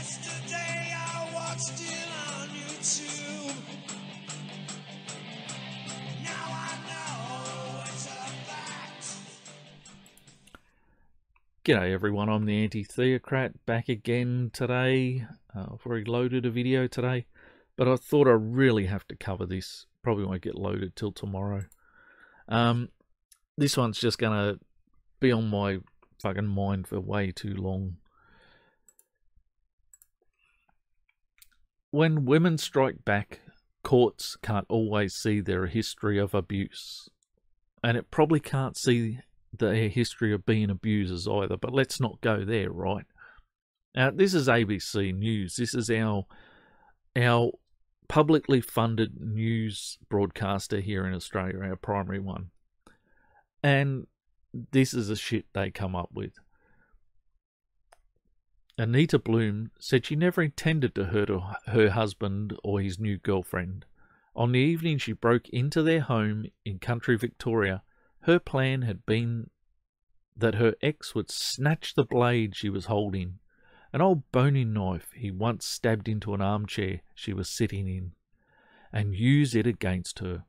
Yesterday I watched it on YouTube. Now I know it's a fact. G'day everyone, I'm the Anti-Theocrat back again today. I've already loaded a video today, but I thought I really have to cover this. Probably won't get loaded till tomorrow. This one's just going to be on my fucking mind for way too long. When women strike back, courts can't always see their history of abuse. And it probably can't see their history of being abusers either, but let's not go there, right? Now, this is ABC News. This is our publicly funded news broadcaster here in Australia, our primary one. And this is the shit they come up with. Anita Bloom said she never intended to hurt her husband or his new girlfriend. On the evening she broke into their home in country Victoria, her plan had been that her ex would snatch the blade she was holding, an old boning knife he once stabbed into an armchair she was sitting in, and use it against her.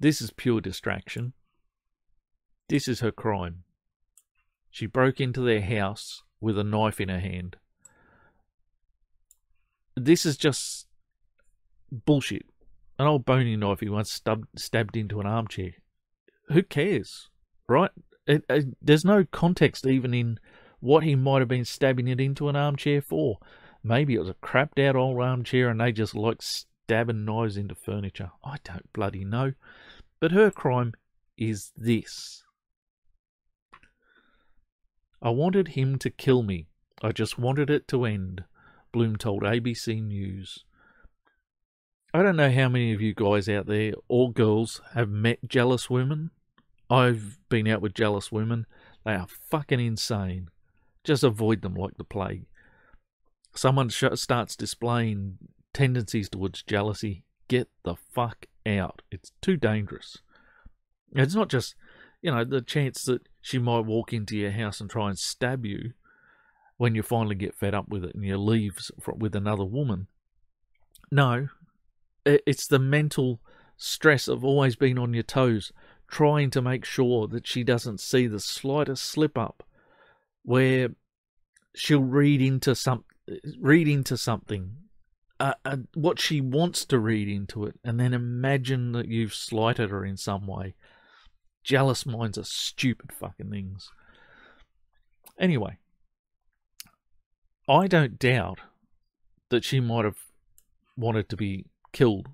This is pure distraction. This is her crime. She broke into their house with a knife in her hand. This is just bullshit. An old boning knife he once stabbed into an armchair. Who cares, right? There's no context even in what he might have been stabbing it into an armchair for. Maybe it was a crapped out old armchair and they just like stabbing knives into furniture. I don't bloody know. But her crime is this. I wanted him to kill me. I just wanted it to end, Bloom told ABC News. I don't know how many of you guys out there, or girls, have met jealous women. I've been out with jealous women. They are fucking insane. Just avoid them like the plague. Someone starts displaying tendencies towards jealousy. Get the fuck out. It's too dangerous. It's not just, the chance that she might walk into your house and try and stab you when you finally get fed up with it and you leave with another woman. No, it's the mental stress of always being on your toes, trying to make sure that she doesn't see the slightest slip up where she'll read into something, what she wants to read into it, and then imagine that you've slighted her in some way. Jealous minds are stupid fucking things. Anyway, I don't doubt that she might have wanted to be killed,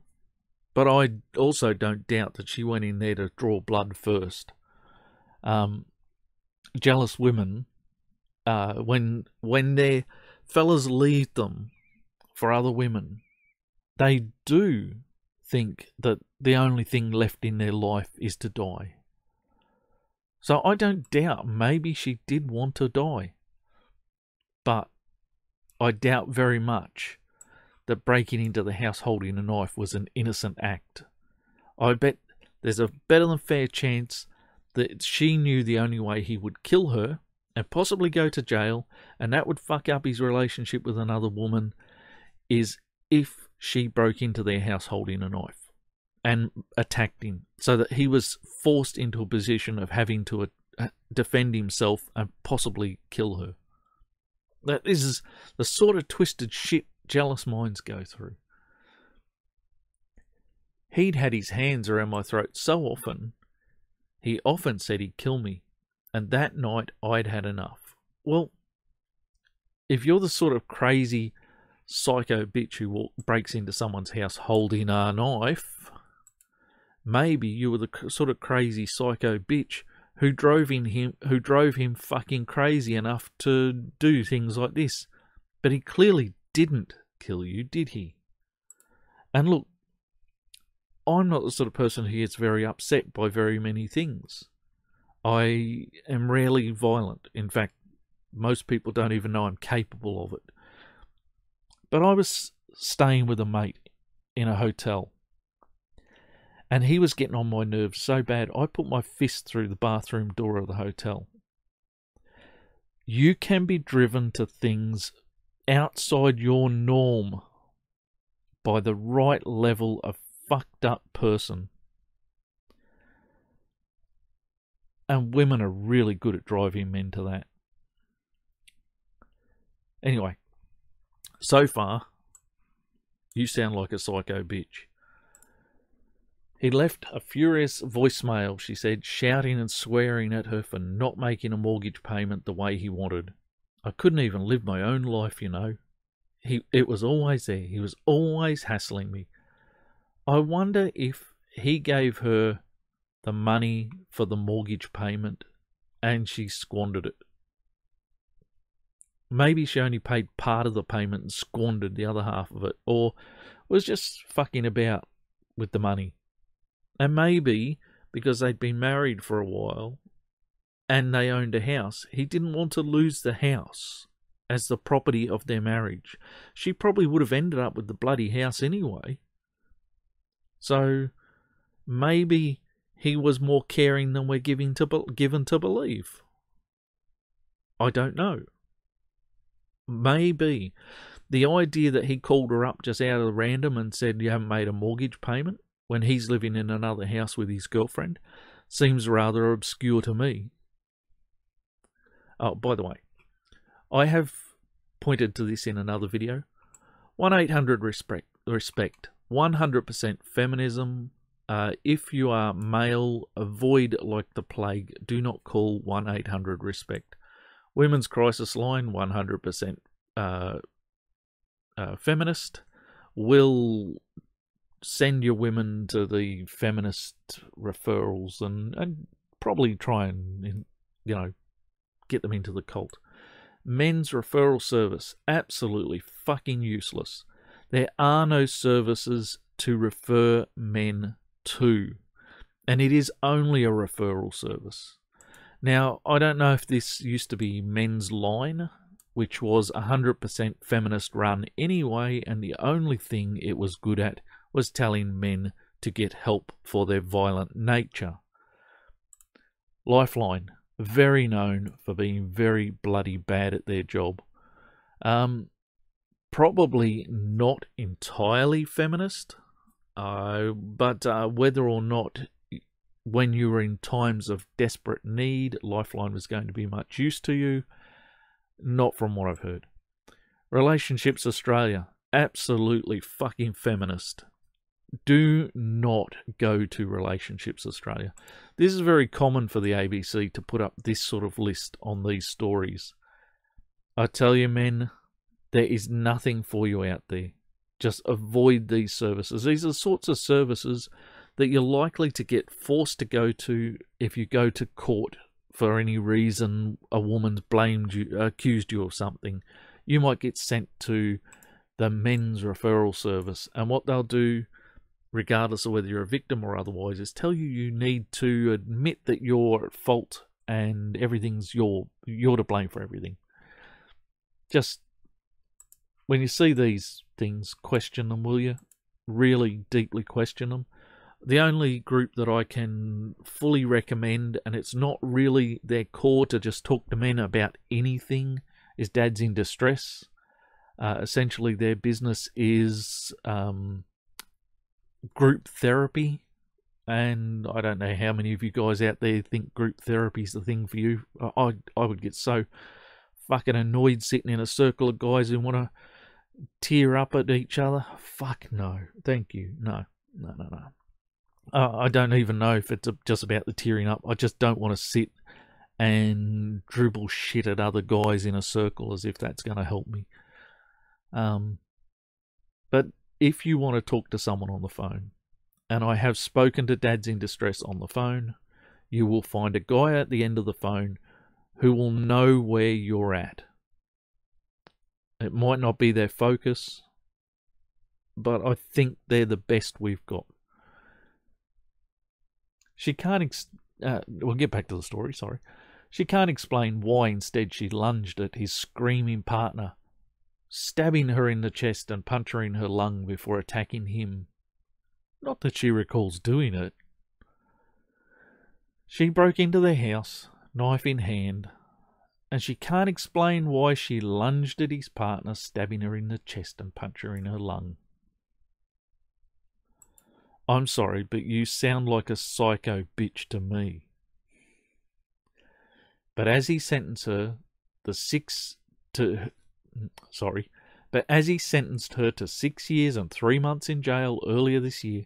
but I also don't doubt that she went in there to draw blood first. Jealous women, when their fellas leave them for other women, they do think that the only thing left in their life is to die. So I don't doubt maybe she did want to die. But I doubt very much that breaking into the house holding a knife was an innocent act. I bet there's a better than fair chance that she knew the only way he would kill her and possibly go to jail, and that would fuck up his relationship with another woman, is if she broke into their house holding a knife and attacked him, so that he was forced into a position of having to defend himself and possibly kill her. This is the sort of twisted shit jealous minds go through. He'd had his hands around my throat so often, he often said he'd kill me, and that night I'd had enough. Well, if you're the sort of crazy psycho bitch who breaks into someone's house holding a knife, maybe you were the sort of crazy psycho bitch who drove him fucking crazy enough to do things like this. But he clearly didn't kill you, did he? And look, I'm not the sort of person who gets very upset by very many things. I am rarely violent. In fact, most people don't even know I'm capable of it. But I was staying with a mate in a hotel, and he was getting on my nerves so bad, I put my fist through the bathroom door of the hotel. You can be driven to things outside your norm by the right level of fucked up person. And women are really good at driving men to that. Anyway, so far, you sound like a psycho bitch. He left a furious voicemail, she said, shouting and swearing at her for not making a mortgage payment the way he wanted. I couldn't even live my own life, you know. It was always there. He was always hassling me. I wonder if he gave her the money for the mortgage payment and she squandered it. Maybe she only paid part of the payment and squandered the other half of it, or was just fucking about with the money. And maybe because they'd been married for a while and they owned a house, he didn't want to lose the house as the property of their marriage. She probably would have ended up with the bloody house anyway. So maybe he was more caring than we're given to believe. I don't know. Maybe the idea that he called her up just out of random and said you haven't made a mortgage payment when he's living in another house with his girlfriend seems rather obscure to me. Oh, by the way, I have pointed to this in another video. 1-800-RESPECT. 100% feminism. If you are male, avoid like the plague. Do not call 1-800-RESPECT. Women's Crisis Line, 100% feminist, will send your women to the feminist referrals and probably try and, you know, get them into the cult. Men's referral service, absolutely fucking useless. There are no services to refer men to, and it is only a referral service. Now, I don't know if this used to be Men's Line, which was 100% feminist run anyway, and the only thing it was good at was telling men to get help for their violent nature. Lifeline, very known for being very bloody bad at their job. Probably not entirely feminist, but whether or not when you were in times of desperate need, Lifeline was going to be much use to you, not from what I've heard. Relationships Australia, absolutely fucking feminist. Do not go to Relationships Australia. This is very common for the ABC to put up this sort of list on these stories. I tell you, men, there is nothing for you out there. Just avoid these services. These are the sorts of services that you're likely to get forced to go to if you go to court for any reason. A woman's blamed you, accused you of something. You might get sent to the men's referral service, and what they'll do, regardless of whether you're a victim or otherwise, is tell you need to admit that you're at fault and everything's you're to blame for everything. Just when you see these things, question them, will you? Really deeply question them. The only group that I can fully recommend, and it's not really their core to just talk to men about anything, is Dads in Distress. Essentially, their business is group therapy, and I don't know how many of you guys out there think group therapy is the thing for you. I would get so fucking annoyed sitting in a circle of guys who want to tear up at each other. Fuck no, thank you. No. I don't even know if it's just about the tearing up. I just don't want to sit and dribble shit at other guys in a circle as if that's going to help me. But if you want to talk to someone on the phone, and I have spoken to Dads in Distress on the phone, you will find a guy at the end of the phone who will know where you're at. It might not be their focus, but I think they're the best we've got. She can't, we'll get back to the story, sorry. She can't explain why instead she lunged at his screaming partner, stabbing her in the chest and puncturing her lung before attacking him. Not that she recalls doing it. She broke into their house, knife in hand, and she can't explain why she lunged at his partner, stabbing her in the chest and puncturing her lung. I'm sorry, but you sound like a psycho bitch to me. But as he sentenced her to 6 years and 3 months in jail earlier this year,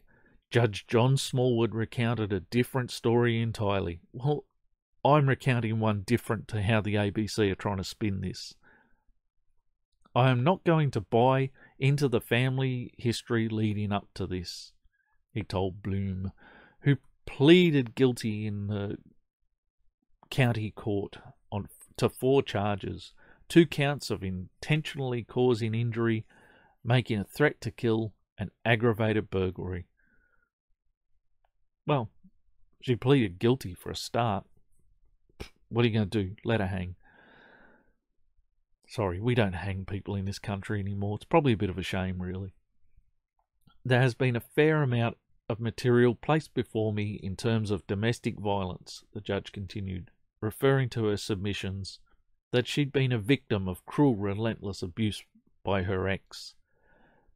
Judge John Smallwood recounted a different story entirely. Well, I'm recounting one different to how the ABC are trying to spin this. I am not going to buy into the family history leading up to this, he told Bloom, who pleaded guilty in the county court to 4 charges, 2 counts of intentionally causing injury, making a threat to kill, and aggravated burglary. Well, she pleaded guilty for a start. What are you going to do? Let her hang? Sorry, we don't hang people in this country anymore. It's probably a bit of a shame, really. There has been a fair amount of material placed before me in terms of domestic violence, the judge continued, referring to her submissions that she'd been a victim of cruel, relentless abuse by her ex.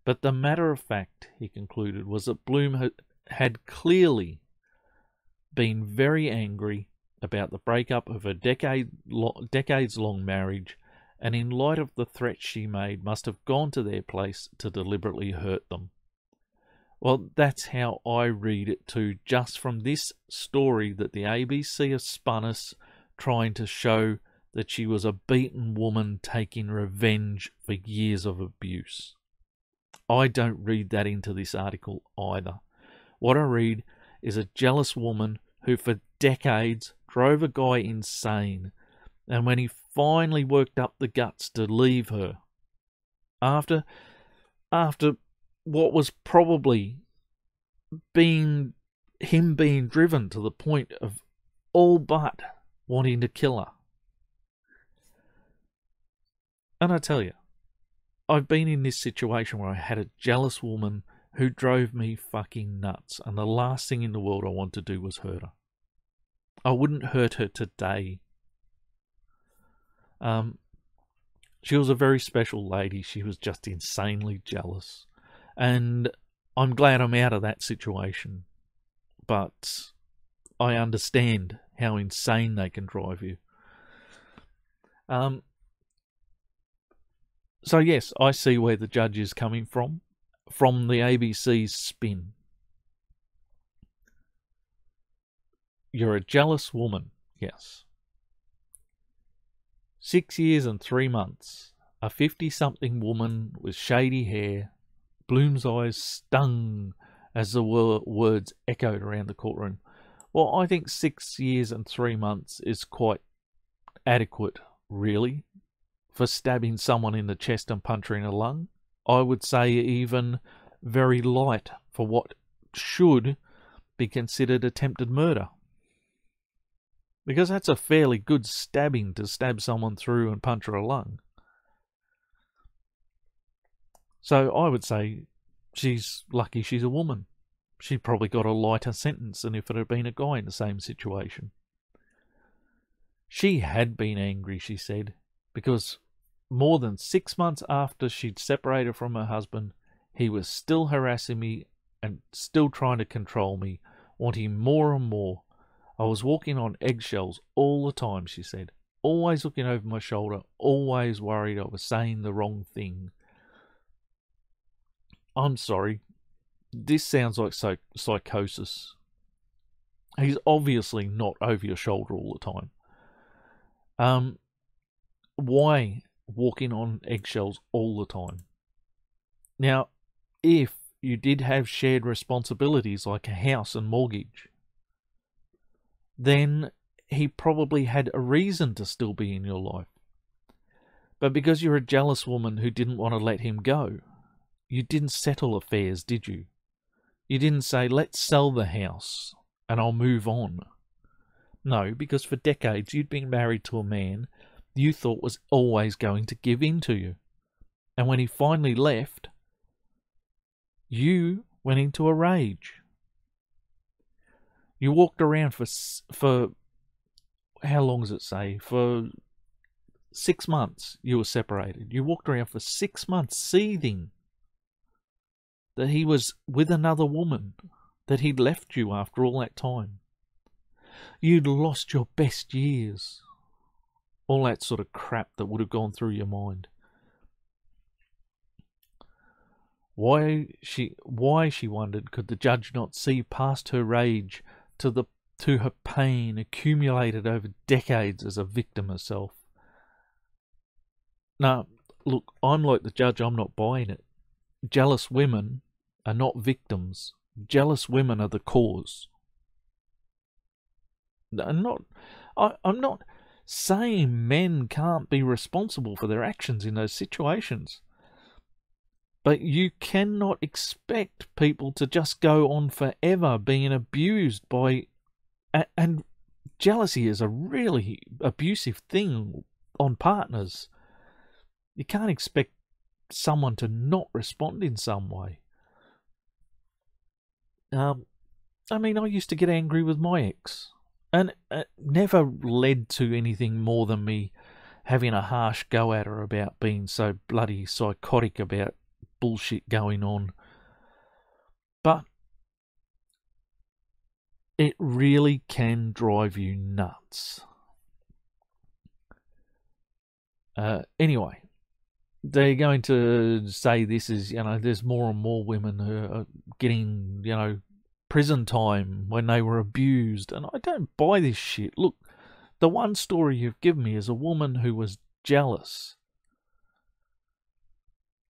But the matter of fact, he concluded, was that Bloom had clearly been very angry about the breakup of a decades-long marriage, and in light of the threats she made, must have gone to their place to deliberately hurt them. Well, that's how I read it too, just from this story that the ABC have spun us, trying to show that she was a beaten woman taking revenge for years of abuse. I don't read that into this article either. What I read is a jealous woman who for decades drove a guy insane, and when he finally worked up the guts to leave her, after what was probably him being driven to the point of all but wanting to kill her. And I tell you, I've been in this situation where I had a jealous woman who drove me fucking nuts, and the last thing in the world I wanted to do was hurt her. I wouldn't hurt her today. She was a very special lady. She was just insanely jealous. And I'm glad I'm out of that situation. But I understand how insane they can drive you. So yes, I see where the judge is coming from the ABC's spin. You're a jealous woman, yes. 6 years and 3 months. A 50-something woman with shady hair. Bloom's eyes stung as the words echoed around the courtroom. Well, I think 6 years and 3 months is quite adequate, really, for stabbing someone in the chest and puncturing a lung. I would say even very light for what should be considered attempted murder. Because that's a fairly good stabbing to stab someone through and puncture a lung. So I would say she's lucky she's a woman. She probably got a lighter sentence than if it had been a guy in the same situation. She had been angry, she said, because more than 6 months after she'd separated from her husband, he was still harassing me and still trying to control me, wanting more and more. I was walking on eggshells all the time, she said, always looking over my shoulder, always worried I was saying the wrong thing. I'm sorry, this sounds like psychosis. He's obviously not over your shoulder all the time. Why walking on eggshells all the time? Now, if you did have shared responsibilities like a house and mortgage, then he probably had a reason to still be in your life. But because you're a jealous woman who didn't want to let him go, you didn't settle affairs, did you? You didn't say, let's sell the house and I'll move on. No, because for decades you'd been married to a man you thought was always going to give in to you. And when he finally left, you went into a rage. You walked around for how long does it say? For 6 months you were separated. You walked around for 6 months seething that he was with another woman, that he'd left you after all that time. You'd lost your best years. All that sort of crap that would have gone through your mind. Why she wondered, could the judge not see past her rage to her pain accumulated over decades as a victim herself? Now, look, I'm like the judge, I'm not buying it. Jealous women are not victims. Jealous women are the cause. I'm not saying men can't be responsible for their actions in those situations. But you cannot expect people to just go on forever being abused by... And jealousy is a really abusive thing on partners. You can't expect someone to not respond in some way. I mean, I used to get angry with my ex. And it never led to anything more than me having a harsh go at her about being so bloody psychotic about bullshit going on. But it really can drive you nuts. Anyway, they're going to say this is, there's more and more women who are getting, prison time when they were abused. And I don't buy this shit. Look, the one story you've given me is a woman who was jealous.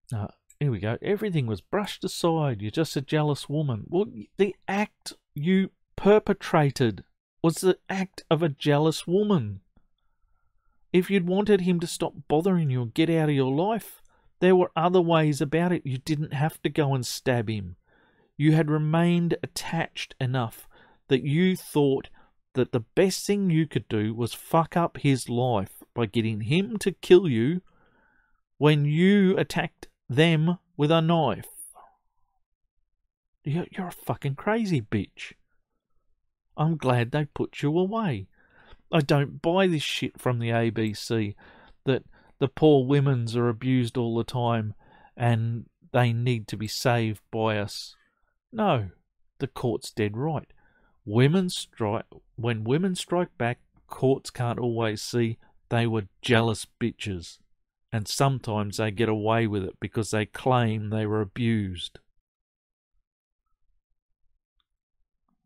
Here we go. Everything was brushed aside. You're just a jealous woman. Well, the act you perpetrated was the act of a jealous woman. If you'd wanted him to stop bothering you and get out of your life, there were other ways about it. You didn't have to go and stab him. You had remained attached enough that you thought that the best thing you could do was fuck up his life by getting him to kill you when you attacked them with a knife. You're a fucking crazy bitch. I'm glad they put you away. I don't buy this shit from the ABC that the poor women's are abused all the time and they need to be saved by us. No, the court's dead right. When women strike back, courts can't always see they were jealous bitches. And sometimes they get away with it because they claim they were abused.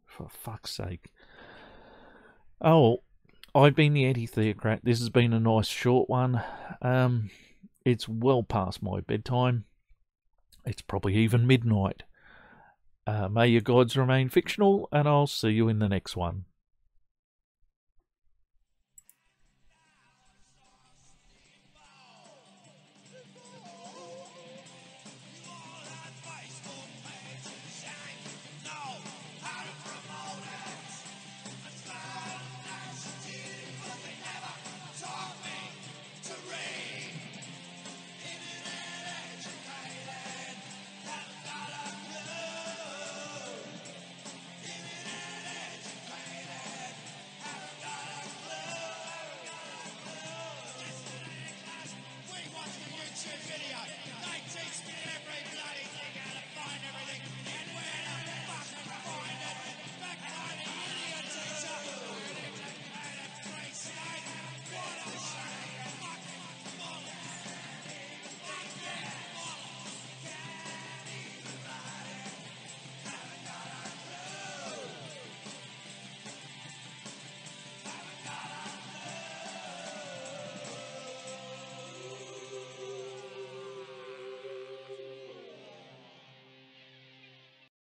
For fuck's sake. Oh, I've been the anti-theocrat. This has been a nice short one. It's well past my bedtime. It's probably even midnight. May your gods remain fictional, and I'll see you in the next one.